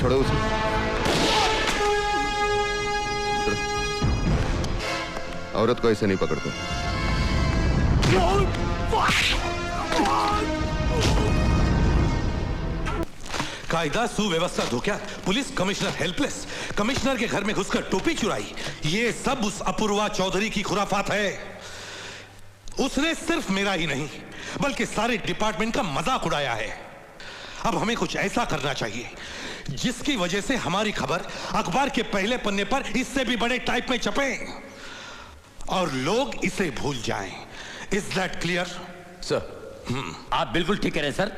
छोड़ो उसे। औरत को ऐसे नहीं पकड़ते। कायदा सुव्यवस्था धोखा, पुलिस कमिश्नर हेल्पलेस, कमिश्नर के घर में घुसकर टोपी चुराई, ये सब उस अपूर्वा चौधरी की खुराफात है। उसने सिर्फ मेरा ही नहीं बल्कि सारे डिपार्टमेंट का मजाक उड़ाया है। अब हमें कुछ ऐसा करना चाहिए जिसकी वजह से हमारी खबर अखबार के पहले पन्ने पर इससे भी बड़े टाइप में छपे और लोग इसे भूल जाएं। Is that clear? सर, आप बिल्कुल ठीक कह रहे हैं सर।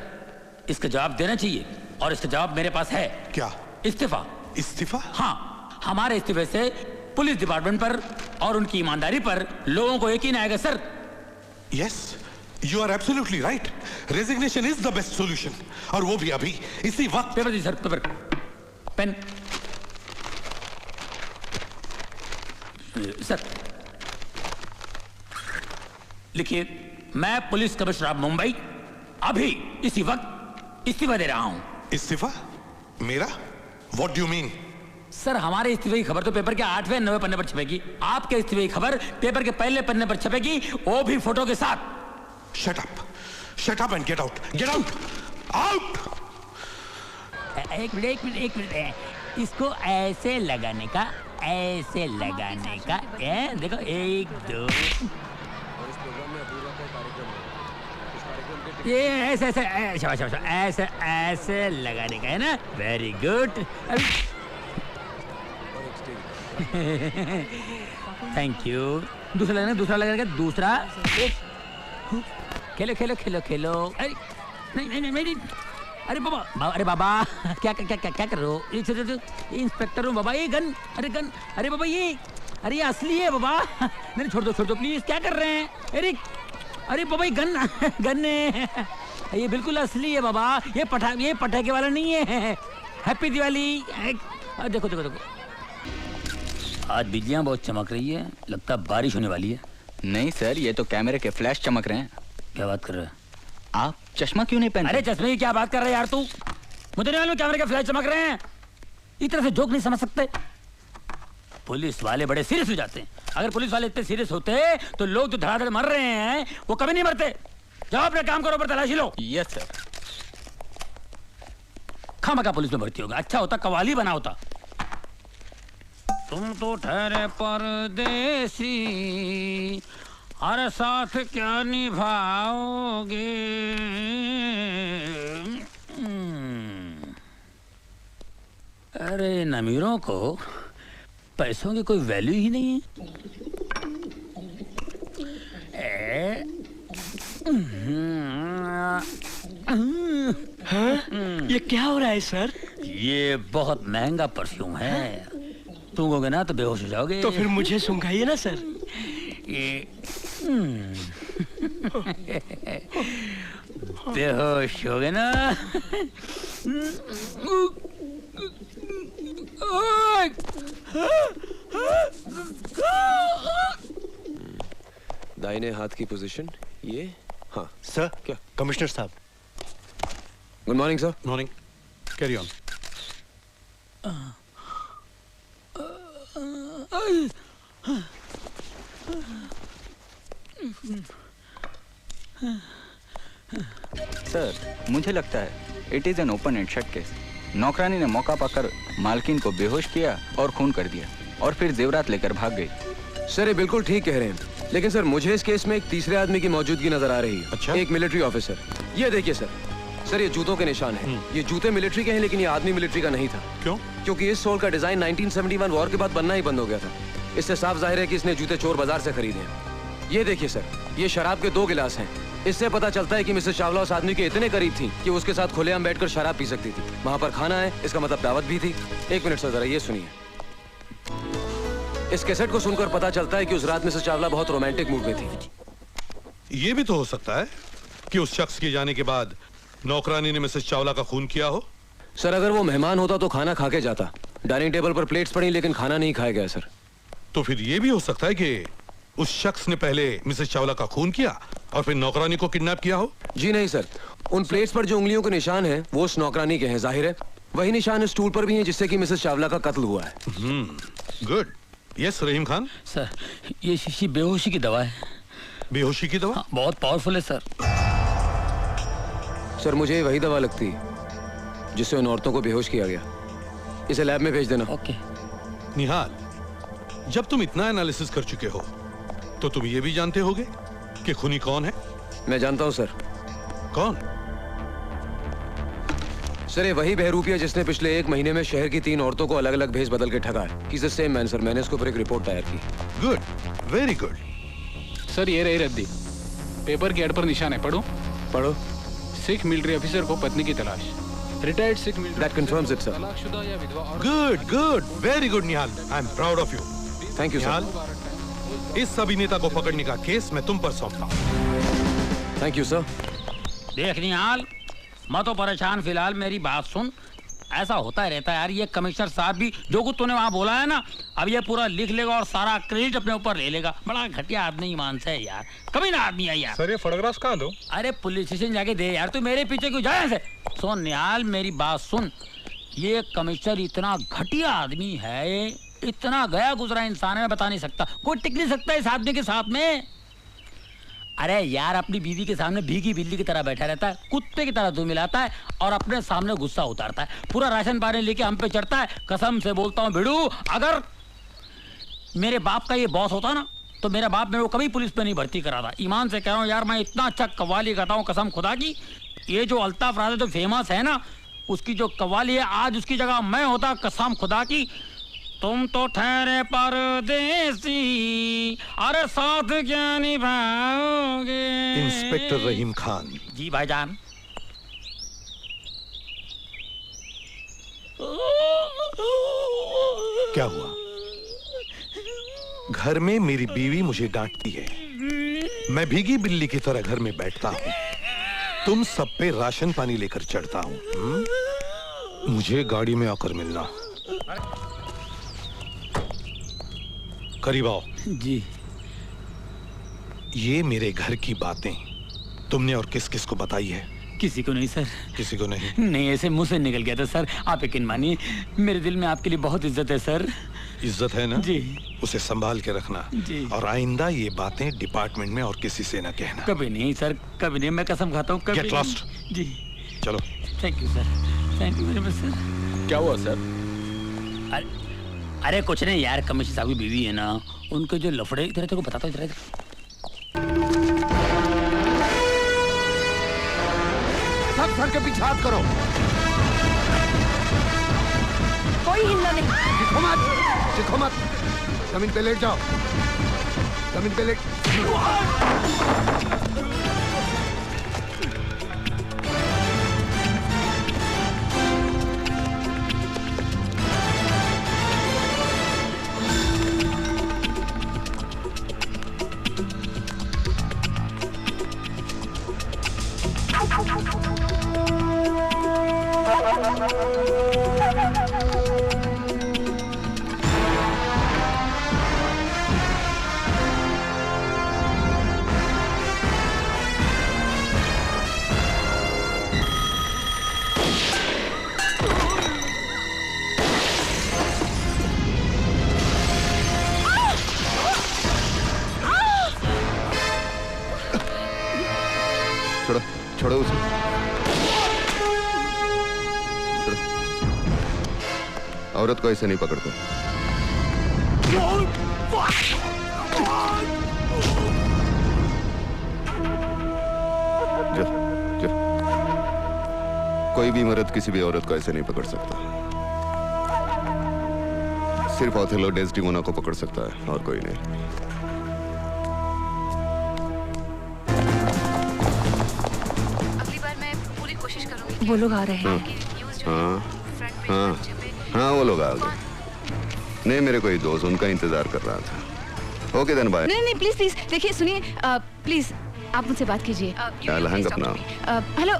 इसका जवाब देना चाहिए और इसका जवाब मेरे पास है। क्या? इस्तीफा। इस्तीफा? हाँ, हमारे इस्तीफे से पुलिस डिपार्टमेंट पर और उनकी ईमानदारी पर लोगों को यकीन आएगा sir. Yes, you are absolutely right. Resignation is the best solution, और वो भी अभी इसी वक्त। पेपर दी सर, पेपर, पेन। सर लिखिए, मैं पुलिस कमिश्नर ऑफ मुंबई अभी इसी वक्त इस्तीफा दे रहा हूं। इस्तीफा? मेरा? What do you mean? Sir, हमारे इस्तीफे की खबर तो पेपर के 8वें 9वें पन्ने पर छपेगी। आपके इस्तीफे की खबर पेपर के पहले पन्ने पर छपेगी, वो भी फोटो के साथ। Shut up. Shut up and get out. Get out. Out. एक मिनट। इसको ऐसे लगाने का, ऐसे लगाने का। देखो, 1 2। ये ऐसे ऐसे ऐसे लगाने का है ना। Very good. Thank you. दूसरा लगाने का। दूसरा। खेलो। अरे नहीं। अरे बाबा क्या कर रहे हो? इंस्पेक्टर हूँ बाबा। ये गन। अरे बाबा ये असली है बाबा। नहीं, छोड़ दो प्लीज। क्या कर रहे हैं? अरे बाबा ये गन है। ये बिल्कुल असली है बाबा। ये पटाखे वाला नहीं है। हैप्पी दिवाली। देखो। आज बिजलियां बहुत चमक रही है, लगता है बारिश होने वाली है। नहीं सर, ये तो कैमरे के फ्लैश चमक रहे हैं। क्या बात कर रहे हैं आप? चश्मा क्यों नहीं पहनते? अरे चश्मे की क्या बात कर रहे हैं यार तू? मुझे नहीं मालूम कैमरे के फ्लैश चमक रहे हैं। इस तरह से जोक नहीं समझ सकते। पुलिस वाले बड़े सीरियस हो जाते हैं। अगर पुलिस वाले इतने सीरियस होते तो लोग जो धड़ाधड़ मर रहे हैं वो कभी नहीं मरते। जाओ अपने काम करो, पर तलाशी लो। Yes sir. खामखा पुलिस में भर्ती होगा। अच्छा होता कवाली बना होता। तुम तो ठहरे परदेसी, हर साथ क्या निभाओगे। अरे इन अमीरों को पैसों की कोई वैल्यू ही नहीं है। ये क्या हो रहा है सर? ये बहुत महंगा परफ्यूम है। सूंघोगे ना तो बेहोश हो जाओगे। तो फिर मुझे सूंघाइए ना सर। बेहोश हो गए ना। दाहिने हाथ की पोजीशन ये। हाँ सर। क्या? कमिश्नर साहब। Good morning sir. Morning. Carry on. Sir, मुझे लगता है it is an open and shut case. नौकरानी ने मौका पाकर मालकिन को बेहोश किया और खून कर दिया और फिर जेवरात लेकर भाग गई। सर ये बिल्कुल ठीक कह रहे हैं, लेकिन सर मुझे इस केस में एक तीसरे आदमी की मौजूदगी नजर आ रही है। अच्छा? एक मिलिट्री ऑफिसर। ये देखिए सर ये जूतों के निशान हैं। ये जूते मिलिट्री के हैं, लेकिन ये आदमी मिलिट्री का नहीं था। क्यों? क्योंकि इस सोल का डिजाइन 1971 वॉर के बाद बनना ही बंद हो गया था। इससे साफ जाहिर है कि इसने जूते चोर बाजार से खरीदे हैं। ये देखिए सर, ये शराब के 2 गिलास हैं। इससे पता चलता है कि मिसेस चावला उस आदमी के इतने करीब थी कि उसके साथ खुलेआम बैठकर शराब पी सकती थी। वहां पर खाना है, इसका मतलब दावत भी थी। 1 मिनट सर, जरा ये सुनिए। इस कैसेट को सुनकर पता चलता है कि उस रात मिसेस चावला बहुत रोमांटिक मूड में थी। ये भी तो हो सकता है कि उस शख्स के जाने के बाद नौकरानी ने मिसेस चावला का खून किया हो। सर अगर वो मेहमान होता तो खाना खा के जाता। डाइनिंग टेबल पर प्लेट्स पड़ी, लेकिन खाना नहीं खाया गया सर। तो फिर ये भी हो सकता है कि उस शख्स ने पहले मिसेस चावला का खून किया और फिर नौकरानी को किडनैप किया हो। जी नहीं सर, उन प्लेट्स पर जो उंगलियों के निशान हैं वो उस नौकरानी के हैं। जाहिर है वही निशान इस स्टूल पर भी हैं जिससे कि मिसेस चावला का कत्ल हुआ है। गुड। यस रहीम खान। सर ये शीशी बेहोशी की दवा है। बेहोशी की दवा? हाँ, बहुत पावरफुल है सर। सर मुझे वही दवा लगती है जिससे उन औरतों को बेहोश किया गया। इसे लैब में भेज देना। ओके। निहाल, जब तुम इतना एनालिसिस कर चुके हो तो तुम ये भी जानते होगे कि खूनी कौन है? मैं जानता हूं सर। कौन? सर ये वही बहरूपिया जिसने पिछले 1 महीने में शहर की 3 औरतों को अलग अलग भेज बदल के ठगा है। He's the same man sir. मैंने इसके ऊपर एक रिपोर्ट तैयार की। Good, very good. सर ये रही रद्दी। पेपर के एड पर निशान है, पढ़ो। पढ़ो। सिख मिलिट्री ऑफिसर को पत्नी की तलाश। Retired Sikh military. That confirms it, sir. तलाकशुदा या विधवा औरत। Good good, very good Nihal. I am proud of you. Thank you Nihal, sir. इस अभिनेता को पकड़ने का केस मैं तुम पर सौंपता हूं। Thank you sir. देख निहाल, मैं तो परेशान फिलहाल, मेरी बात सुन। ऐसा होता रहता है यार, ये कमिश्नर साहब भी जो कुछ तूने वहाँ बोला है ना, अब ये पूरा लिख लेगा और सारा क्रेडिट अपने ऊपर ले लेगा। बड़ा घटिया आदमी ईमान से है यार, कभी ना आदमी है यार। सर ये फोटोग्राफ्स कहाँ दो? अरे पुलिस स्टेशन जाके दे यार, तू मेरे पीछे क्यों जाए ऐसे? सुन निहाल, मेरी बात सुन। ये कमिश्नर इतना घटिया आदमी है, इतना गया गुजरा इंसान है, मैं बता नहीं सकता। कोई टिक नहीं सकता इस आदमी के साथ में। अरे यार, अपनी बीवी के सामने भीगी बिल्ली की तरह बैठा रहता है, कुत्ते की तरह धूम मिलाता है और अपने सामने गुस्सा उतारता है। पूरा राशन पानी लेके हम पे चढ़ता है। कसम से बोलता हूँ भिड़ू, अगर मेरे बाप का ये बॉस होता ना तो मेरा बाप मेरे को कभी पुलिस में नहीं भर्ती करा था। ईमान से कह रहा हूँ यार, मैं इतना अच्छा कव्वाली गाता हूँ कसम खुदा की। ये जो अल्ताफ राजा जो फेमस है ना, उसकी जो कव्वाली है, आज उसकी जगह मैं होता कसम खुदा की। तुम तो ठहरे परदेसी, अरे साथ क्या निभाओगे? इंस्पेक्टर रहीम खान। जी भाईजान। क्या हुआ? घर में मेरी बीवी मुझे डांटती है, मैं भीगी बिल्ली की तरह घर में बैठता हूँ, तुम सब पे राशन पानी लेकर चढ़ता हूँ। मुझे गाड़ी में आकर मिलना। करीब आओ। जी। ये मेरे घर की बातें तुमने और किस किस को बताई है? किसी को नहीं सर। किसी को नहीं? नहीं, ऐसे मुंह से निकल गया था सर। आप यकीन मानिए, मेरे दिल में आपके लिए बहुत इज्जत है सर। इज्जत है ना? जी। उसे संभाल के रखना जी। और आइंदा ये बातें डिपार्टमेंट में और किसी से ना कहना। कभी नहीं सर, कभी नहीं, मैं कसम खाता हूँ कभी Get lost. नहीं। जी। चलो। Thank you sir, thank you very much sir. क्या हुआ सर? अरे कुछ नहीं यार, कमिश्नर साहब की बीवी है ना, उनके जो लफड़े, इधर तेरे को बताता हूँ। सब सर के पीछे हाथ करो। कोई हिलना नहीं। चिखो मत, चिखो मत। जमीन पे लेट जाओ, जमीन पे लेट। छोड़ो, छोड़ो उसे। छोड़ो। औरत को ऐसे नहीं पकड़ते। जा, जा। कोई भी मर्द किसी भी औरत को ऐसे नहीं पकड़ सकता। सिर्फ ओथेलो डेस्टिमोना को पकड़ सकता है और कोई नहीं। वो लोग आ रहे हैं। हाँ, हाँ वो लोग आ गए। नहीं, मेरे कोई दोस्त उनका इंतजार कर रहा था। Okay then bye. नहीं नहीं, प्लीज प्लीज देखिए, सुनिए, प्लीज आप मुझसे बात कीजिए। हंग अपना। हेलो।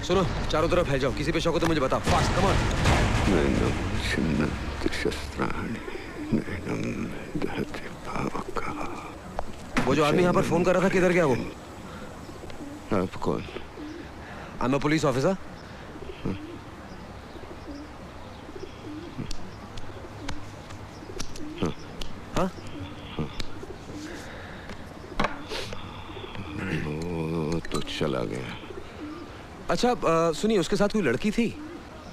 सुनो, चारों तरफ फैल जाओ, किसी पे शक हो तो मुझे बताओ। Fast, come on. वो जो आदमी यहाँ पर फोन कर रहा था, किधर गया वो? आप कौन? I am a police officer. हाँ? वो तो चला गया। अच्छा सुनिए, उसके साथ कोई लड़की थी?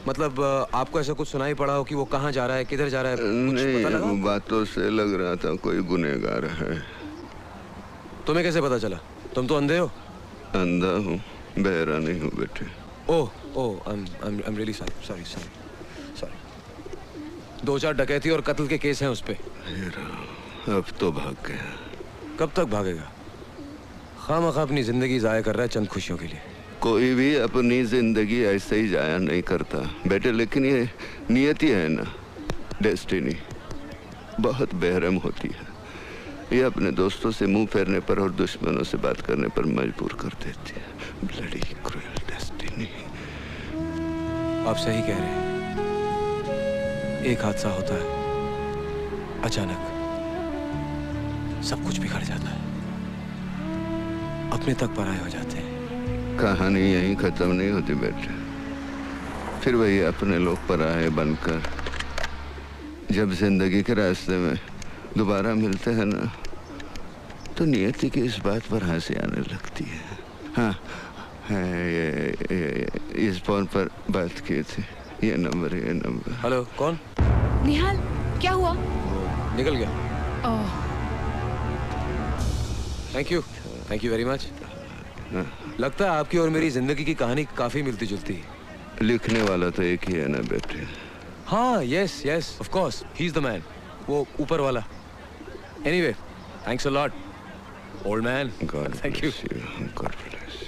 मतलब आपको ऐसा कुछ सुनाई पड़ा हो कि वो कहाँ जा रहा है, किधर जा रहा है? कुछ पता लगा? नहीं, बातों से लग रहा था कोई गुनहगार है। तुम्हें कैसे पता चला? तुम तो अंधे हो। अंधा हूँ, बहरा नहीं हूँ बेटे। Oh oh, I am really sorry. Sorry. 2-4 डकैती और कत्ल के केस हैं उस पे। अब तो भाग गया। कब तक भागेगा? खामखा अपनी जिंदगी जाया कर रहा है चंद खुशियों के लिए। कोई भी अपनी जिंदगी ऐसे ही जाया नहीं करता बेटे, लेकिन ये नियति है ना, डेस्टिनी, बहुत बेरहम होती है। ये अपने दोस्तों से मुंह फेरने पर और दुश्मनों से बात करने पर मजबूर कर देती है। Bloody cruel destiny. आप सही कह रहे हैं। एक हादसा होता है, अचानक सब कुछ बिगड़ जाता है, अपने तक पराये हो जाते हैं। कहानी यहीं खत्म नहीं होती बेटे। फिर वही अपने लोग पराये बनकर जब जिंदगी के रास्ते में दोबारा मिलते हैं ना, तो नियति की इस बात पर हंसी आने लगती है। हाँ, ये इस फोन पर बात की थी। ये नंबर। हेलो, कौन? निहाल, क्या हुआ? निकल गया। ओह, थैंक यू वेरी मच। लगता है आपकी और मेरी जिंदगी की कहानी काफी मिलती जुलती है। लिखने वाला तो एक ही है ना बेटे। हाँ, yes of course, he is the man, वो ऊपर वाला। Anyway, thanks a lot old man. Thank you. God bless you.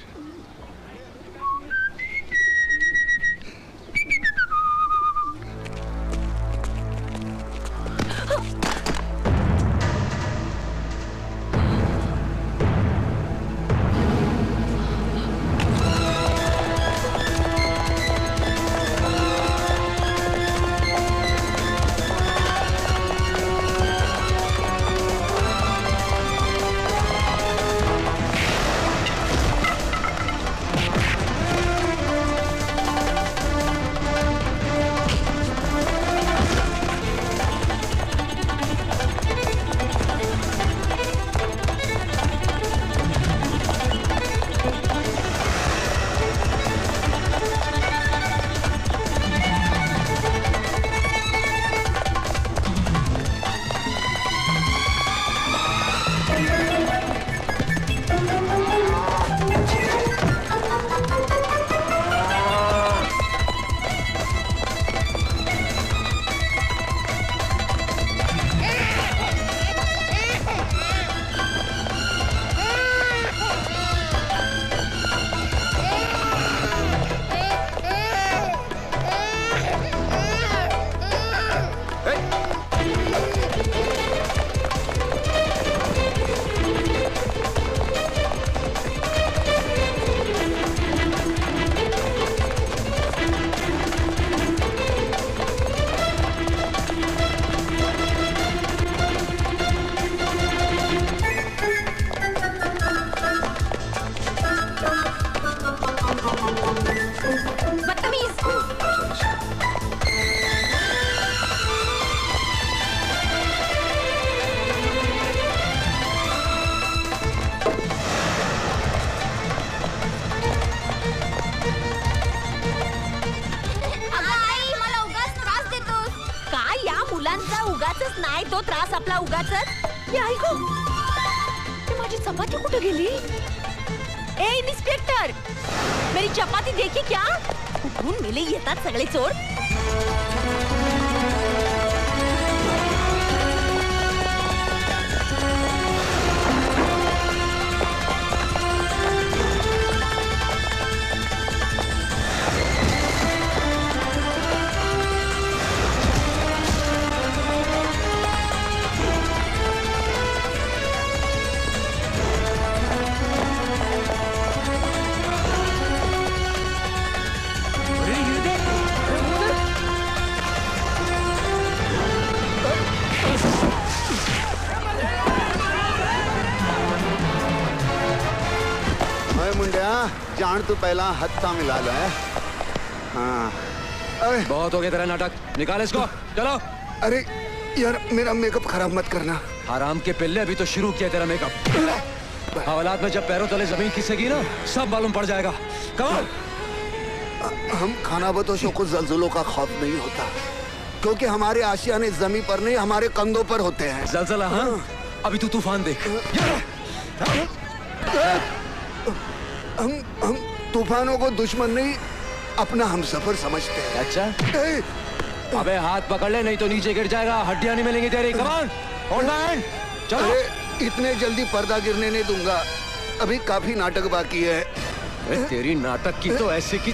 उगाचच नाही तो त्रास आपला उगाचच. आई गो, माझी चपाती कुठे गेली? ए इन्स्पेक्टर, मेरी चपाती देखी क्या? कुठून मेले येतात सगळे चोर. जान तो पहला हत्था मिला लो है। हाँ अरे बहुत हो गया तेरा नाटक, निकाल इसको, चलो। अरे यार मेरा मेकअप खराब मत करना। हराम के पिल्ले, अभी तो शुरू किया तेरा मेकअप। हवालात में जब पैरों तले जमीन खिसकेगी ना, सब मालूम पड़ जाएगा। कमाल। हम खानाबदोशों को जल्जलों का खौफ नहीं होता, क्योंकि हमारे आशियाने जमीन पर नहीं हमारे कंधों पर होते हैं। जलजला? हाँ, अभी तू तूफान देख। हम तूफानों को दुश्मन नहीं अपना हमसफर समझते हैं। अच्छा, अबे हाथ पकड़ ले, नहीं तो नीचे गिर जाएगा, हड्डियां नहीं मिलेंगी तेरी। कमान, होल्ड माय हैंड, चलो। अरे इतने जल्दी पर्दा गिरने नहीं दूंगा, अभी काफी नाटक बाकी है। तेरी नाटक की तो ऐसे की।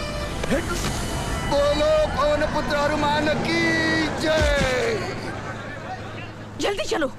बोलो पवन पुत्र हनुमान की जय। जल्दी चलो,